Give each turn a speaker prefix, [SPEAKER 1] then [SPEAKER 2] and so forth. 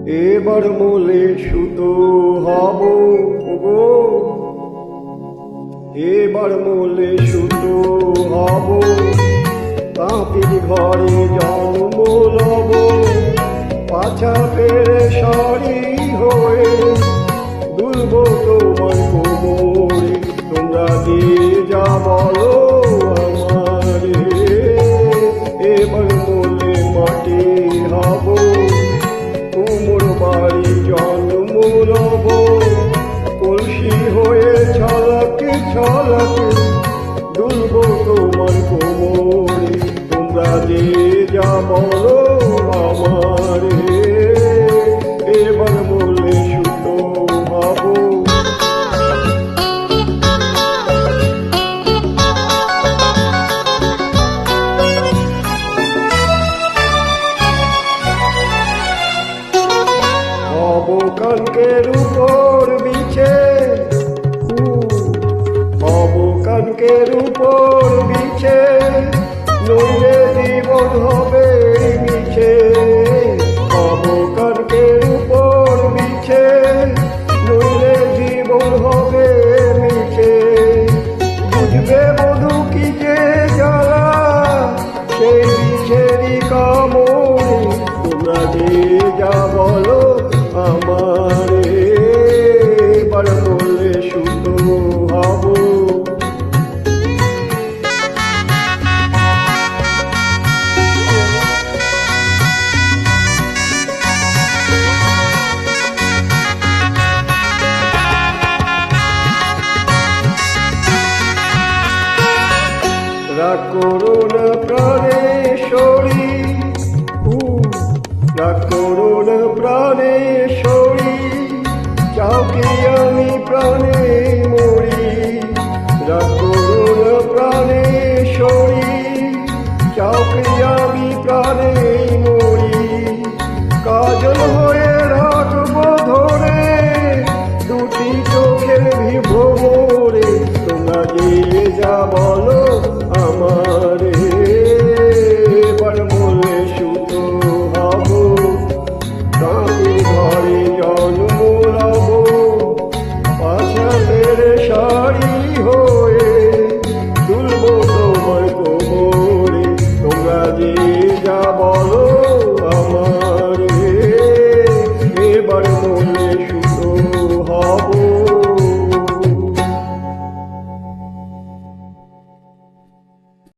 [SPEAKER 1] এবার মোলে সুতো হব গো, এবার মোলে সুতো হব, তাঁতির ঘরে জন্ম লব, পাছা ফেরে সারি হয়ে দুলব তোমার কোমরে। তোমরা যে যা বলো আমারে, এবার মোলে মাটি হব, কুমোর বাড়ি জন্ম লব, কলসি হয়ে ছলকে ছলকে দুলব তোমার কোমরে। তোমরা যে যা বলো আমারে, এবার মোলে সুতো হব। কানকের উপর বিছে, কানকের উপর বিছে, নইলে জীবন হবে মিছে। কানকের উপর বিছে, নইলে জীবন হবে মিছে। বুঝবে বধূ কি যে জ্বালা, সেই বিছেরই কামড়ে। তোমরা যে যা বলো আমারে, এবার মোলে সুতো হব। রাগ করো না প্রাণেশ্বরী, রাগ করো না প্রাণেশ্বরী, চাও কি আমি প্রাণে মরি। রাগ করো না প্রাণেশ্বরী, চাও কি আমি প্রাণে মরি। কাজল হয়ে